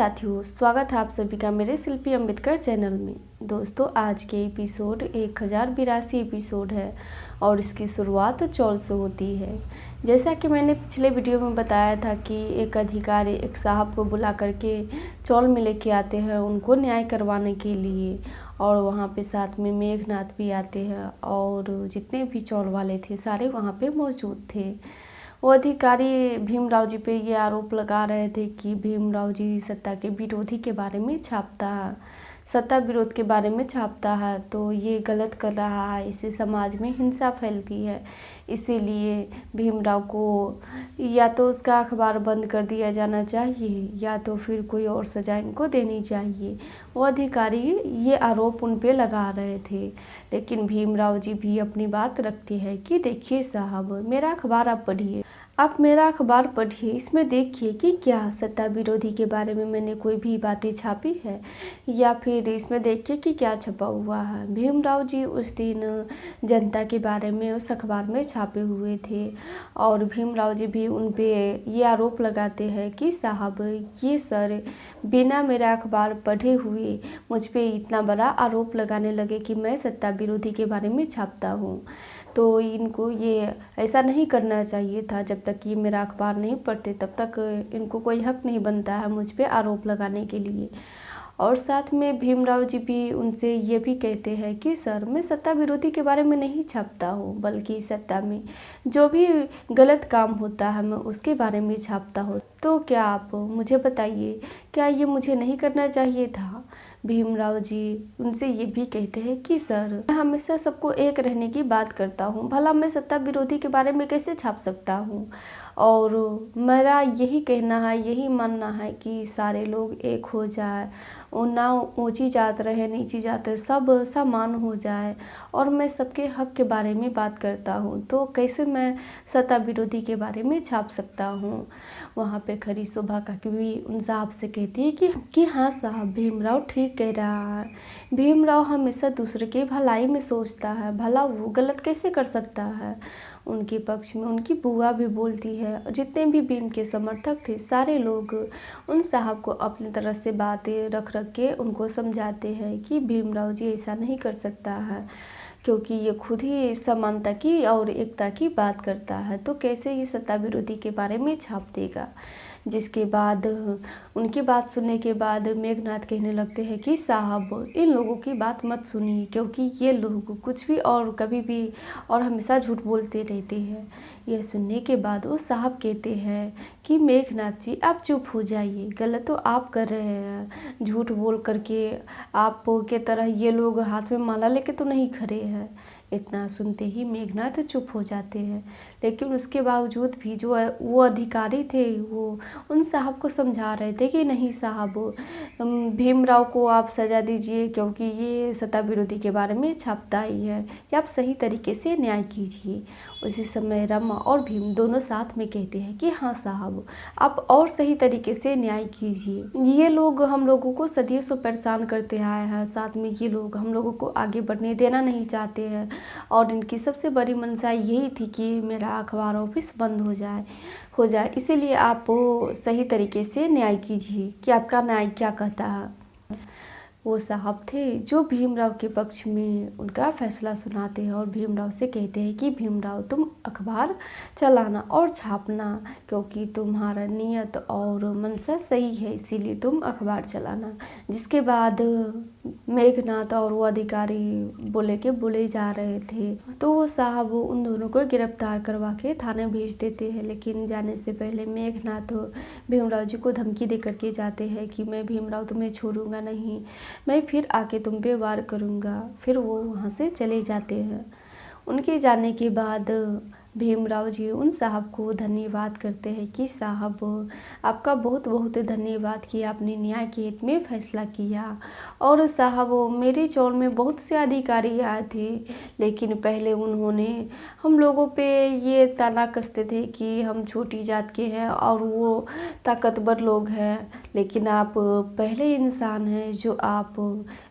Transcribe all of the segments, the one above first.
साथियों, स्वागत है आप सभी का मेरे शिल्पी अम्बेडकर चैनल में। दोस्तों, आज के एपिसोड 1082 एपिसोड है और इसकी शुरुआत चौल से होती है। जैसा कि मैंने पिछले वीडियो में बताया था कि एक अधिकारी एक साहब को बुला करके चौल में लेके आते हैं उनको न्याय करवाने के लिए, और वहाँ पे साथ में मेघनाथ भी आते हैं और जितने भी चौल वाले थे सारे वहाँ पे मौजूद थे। वो अधिकारी भीमराव जी पे ये आरोप लगा रहे थे कि भीमराव जी सत्ता के विरोधी के बारे में छापता है, सत्ता विरोध के बारे में छापता है, तो ये गलत कर रहा है, इससे समाज में हिंसा फैलती है। इसीलिए भीमराव को या तो उसका अखबार बंद कर दिया जाना चाहिए या तो फिर कोई और सज़ा इनको देनी चाहिए। वो अधिकारी ये आरोप उन पे लगा रहे थे, लेकिन भीमराव जी भी अपनी बात रखते हैं कि देखिए साहब, मेरा अखबार आप पढ़िए, आप मेरा अखबार पढ़िए, इसमें देखिए कि क्या सत्ता विरोधी के बारे में मैंने कोई भी बातें छापी है या फिर इसमें देखिए कि क्या छपा हुआ है। भीमराव जी उस दिन जनता के बारे में उस अखबार में छापे हुए थे और भीमराव जी भी उन पे ये आरोप लगाते हैं कि साहब, ये सर बिना मेरा अखबार पढ़े हुए मुझ पे इतना बड़ा आरोप लगाने लगे कि मैं सत्ता विरोधी के बारे में छापता हूँ। तो इनको ये ऐसा नहीं करना चाहिए था। जब तक ये मेरा अखबार नहीं पढ़ते तब तक इनको कोई हक नहीं बनता है मुझ पे आरोप लगाने के लिए। और साथ में भीमराव जी भी उनसे ये भी कहते हैं कि सर, मैं सत्ता विरोधी के बारे में नहीं छापता हूँ, बल्कि सत्ता में जो भी गलत काम होता है मैं उसके बारे में छापता हूँ। तो क्या आप मुझे बताइए, क्या ये मुझे नहीं करना चाहिए था? भीमराव जी उनसे ये भी कहते हैं कि सर, मैं हमेशा सबको एक रहने की बात करता हूँ, भला मैं सत्ता विरोधी के बारे में कैसे छाप सकता हूँ? और मेरा यही कहना है, यही मानना है कि सारे लोग एक हो जाए, ना ऊंची जात रहे नीची जात रहे, सब समान हो जाए, और मैं सबके हक के बारे में बात करता हूँ, तो कैसे मैं सत्ता विरोधी के बारे में छाप सकता हूँ? वहाँ पे खड़ी शोभा काकी भी उन साहब से कहती है कि हाँ साहब, भीमराव ठीक कह रहा है। भीमराव हमेशा दूसरे की भलाई में सोचता है, भला वो गलत कैसे कर सकता है? उनके पक्ष में उनकी बुआ भी बोलती है और जितने भी भीम के समर्थक थे सारे लोग उन साहब को अपनी तरह से बातें रख के उनको समझाते हैं कि भीमराव जी ऐसा नहीं कर सकता है, क्योंकि ये खुद ही समानता की और एकता की बात करता है, तो कैसे ये सत्ता विरोधी के बारे में छाप देगा। जिसके बाद उनकी बात सुनने के बाद मेघनाथ कहने लगते हैं कि साहब, इन लोगों की बात मत सुनिए, क्योंकि ये लोग कुछ भी और कभी भी और हमेशा झूठ बोलते रहते हैं। यह सुनने के बाद वो साहब कहते हैं कि मेघनाथ जी, आप चुप हो जाइए, गलत तो आप कर रहे हैं, झूठ बोल करके आप के तरह ये लोग हाथ में माला लेके तो नहीं खड़े हैं। इतना सुनते ही मेघनाथ चुप हो जाते हैं, लेकिन उसके बावजूद भी जो है वो अधिकारी थे वो उन साहब को समझा रहे थे कि नहीं साहब, भीमराव को आप सज़ा दीजिए, क्योंकि ये सत्ता विरोधी के बारे में छापता ही है, या आप सही तरीके से न्याय कीजिए। उसी समय रमा और भीम दोनों साथ में कहते हैं कि हाँ साहब, आप और सही तरीके से न्याय कीजिए। ये लोग हम लोगों को सदियों से परेशान करते आए हैं, साथ में ये लोग हम लोगों को आगे बढ़ने देना नहीं चाहते हैं, और इनकी सबसे बड़ी मंशा यही थी कि मेरा अखबार ऑफिस बंद हो जाए। इसीलिए आप सही तरीके से न्याय कीजिए कि आपका न्याय क्या कहता है। वो साहब थे जो भीमराव के पक्ष में उनका फैसला सुनाते हैं और भीमराव से कहते हैं कि भीमराव, तुम अखबार चलाना और छापना, क्योंकि तुम्हारा नियत और मंशा सही है, इसीलिए तुम अखबार चलाना। जिसके बाद मेघनाथ और वो अधिकारी बोले जा रहे थे, तो वो साहब उन दोनों को गिरफ्तार करवा के थाने भेज देते हैं। लेकिन जाने से पहले मेघनाथ भीमराव जी को धमकी दे करके जाते हैं कि मैं भीमराव तुम्हें छोड़ूंगा नहीं, मैं फिर आके तुम पे वार करूँगा। फिर वो वहाँ से चले जाते हैं। उनके जाने के बाद भीमराव जी उन साहब को धन्यवाद करते हैं कि साहब, आपका बहुत बहुत धन्यवाद कि आपने न्याय के हित में फैसला किया। और साहब, मेरे चौल में बहुत से अधिकारी आए थे, लेकिन पहले उन्होंने हम लोगों पे ये ताना कसते थे कि हम छोटी जात के हैं और वो ताकतवर लोग हैं, लेकिन आप पहले इंसान हैं जो आप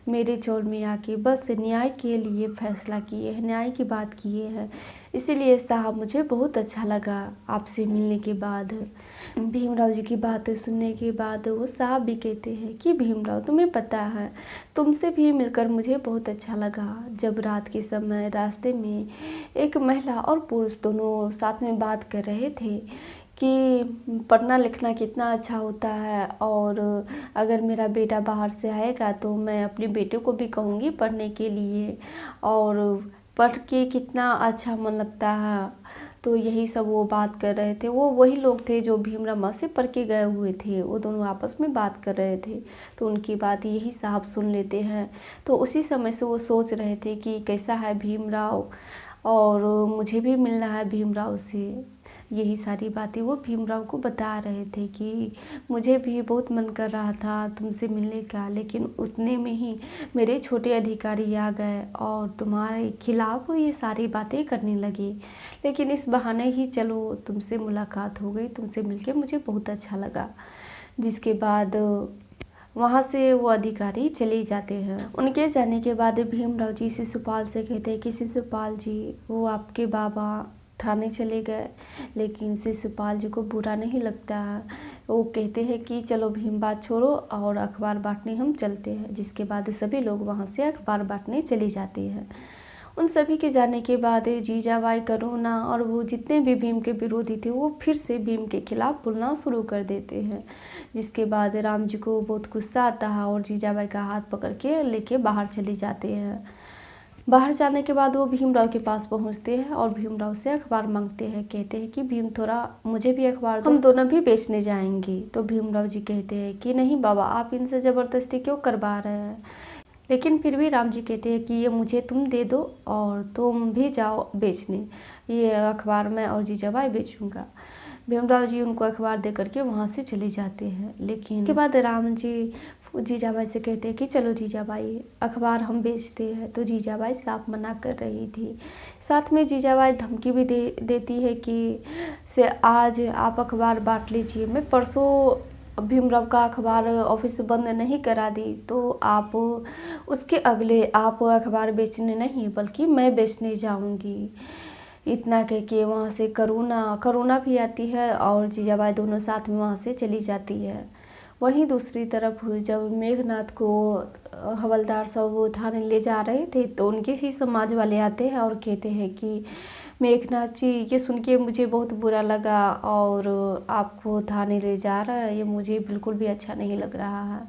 मेरे चौल में आके बस न्याय के लिए फैसला किए हैं, न्याय की बात किए हैं। इसीलिए साहब मुझे बहुत अच्छा लगा आपसे मिलने के बाद। भीमराव जी की बातें सुनने के बाद वो साहब भी कहते हैं कि भीमराव तुम्हें पता है तुमसे भी मिलकर मुझे बहुत अच्छा लगा। जब रात के समय रास्ते में एक महिला और पुरुष दोनों साथ में बात कर रहे थे कि पढ़ना लिखना कितना अच्छा होता है, और अगर मेरा बेटा बाहर से आएगा तो मैं अपने बेटे को भी कहूँगी पढ़ने के लिए, और पढ़ के कितना अच्छा मन लगता है। तो यही सब वो बात कर रहे थे। वो वही लोग थे जो भीमराव माँ से पढ़ के गए हुए थे। वो दोनों आपस में बात कर रहे थे, तो उनकी बात यही साहब सुन लेते हैं। तो उसी समय से वो सोच रहे थे कि कैसा है भीमराव, और मुझे भी मिलना है भीमराव से। यही सारी बातें वो भीमराव को बता रहे थे कि मुझे भी बहुत मन कर रहा था तुमसे मिलने का, लेकिन उतने में ही मेरे छोटे अधिकारी आ गए और तुम्हारे खिलाफ ये सारी बातें करने लगे। लेकिन इस बहाने ही चलो तुमसे मुलाकात हो गई, तुमसे मिलके मुझे बहुत अच्छा लगा। जिसके बाद वहाँ से वो अधिकारी चले जाते हैं। उनके जाने के बाद भीमराव जी शिशुपाल से कहते हैं कि शिशुपाल जी, वो आपके बाबा थाने चले गए, लेकिन शिशुपाल जी को बुरा नहीं लगता है। वो कहते हैं कि चलो भीम बात छोड़ो और अखबार बांटने हम चलते हैं। जिसके बाद सभी लोग वहाँ से अखबार बांटने चले जाते हैं। उन सभी के जाने के बाद जीजाबाई, करुणा और वो जितने भी भीम के विरोधी थे वो फिर से भीम के खिलाफ बोलना शुरू कर देते हैं। जिसके बाद राम जी को बहुत गुस्सा आता है और जीजाबाई का हाथ पकड़ के लेके बाहर चले जाते हैं। बाहर जाने के बाद वो भीमराव के पास पहुंचते हैं और भीमराव से अखबार मांगते हैं। कहते हैं कि भीम थोड़ा मुझे भी अखबार दो, हम दोनों भी बेचने जाएंगे। तो भीमराव जी कहते हैं कि नहीं बाबा, आप इनसे ज़बरदस्ती क्यों करवा रहे हैं। लेकिन फिर भी राम जी कहते हैं कि ये मुझे तुम दे दो और तुम भी जाओ बेचने, ये अखबार मैं और जीजाबाई बेचूंगा। भीमराव जी उनको अखबार दे करके वहाँ से चले जाते हैं। लेकिन के बाद राम जी जीजाबाई से कहते हैं कि चलो जीजाबाई, अखबार हम बेचते हैं। तो जीजाबाई साफ मना कर रही थी। साथ में जीजाबाई धमकी भी देती है कि से आज आप अखबार बांट लीजिए, मैं परसों भीमराव का अखबार ऑफिस बंद नहीं करा दी तो आप उसके अगले आप अखबार बेचने नहीं बल्कि मैं बेचने जाऊंगी। इतना कह के वहाँ से करुणा भी आती है और जीजाबाई दोनों साथ में वहाँ से चली जाती है। वहीं दूसरी तरफ जब मेघनाथ को हवलदार सब वो थाने ले जा रहे थे तो उनके ही समाज वाले आते हैं और कहते हैं कि मेघनाथ जी, ये सुन के मुझे बहुत बुरा लगा और आपको थाने ले जा रहा है, ये मुझे बिल्कुल भी अच्छा नहीं लग रहा है।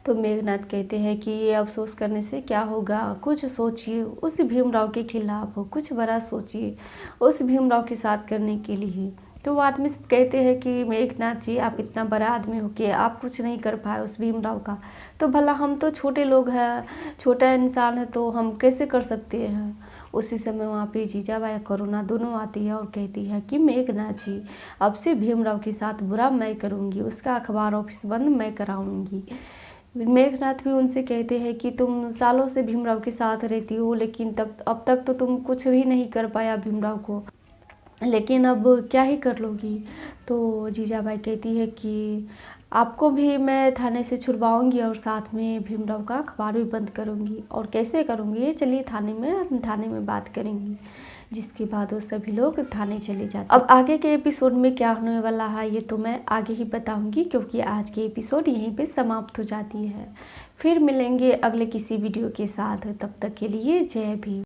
तो मेघनाथ कहते हैं कि ये अफसोस करने से क्या होगा, कुछ सोचिए उस भीमराव के खिलाफ, कुछ बड़ा सोचिए उस भीमराव के साथ करने के लिए। तो वो आदमी सब कहते हैं कि मेघनाथ जी, आप इतना बड़ा आदमी हो के आप कुछ नहीं कर पाए उस भीमराव का, तो भला हम तो छोटे लोग हैं, छोटा इंसान है, तो हम कैसे कर सकते हैं। उसी समय वहाँ पे जीजाबाई करुणा दोनों आती है और कहती है कि मेघनाथ जी, अब से भीमराव के साथ बुरा मैं करूँगी, उसका अखबार ऑफिस बंद मैं कराऊँगी। मेघनाथ भी उनसे कहते हैं कि तुम सालों से भीमराव के साथ रहती हो, लेकिन अब तक तो तुम कुछ भी नहीं कर पाया भीमराव को, लेकिन अब क्या ही कर लोगी। तो जीजाबाई कहती है कि आपको भी मैं थाने से छुड़वाऊंगी और साथ में भीमराव का अखबार भी बंद करूंगी, और कैसे करूंगी ये चलिए थाने में बात करेंगी। जिसके बाद वो सभी लोग थाने चले जाते। अब आगे के एपिसोड में क्या होने वाला है ये तो मैं आगे ही बताऊंगी, क्योंकि आज के एपिसोड यहीं पे समाप्त हो जाती है। फिर मिलेंगे अगले किसी वीडियो के साथ, तब तक के लिए जय भीम।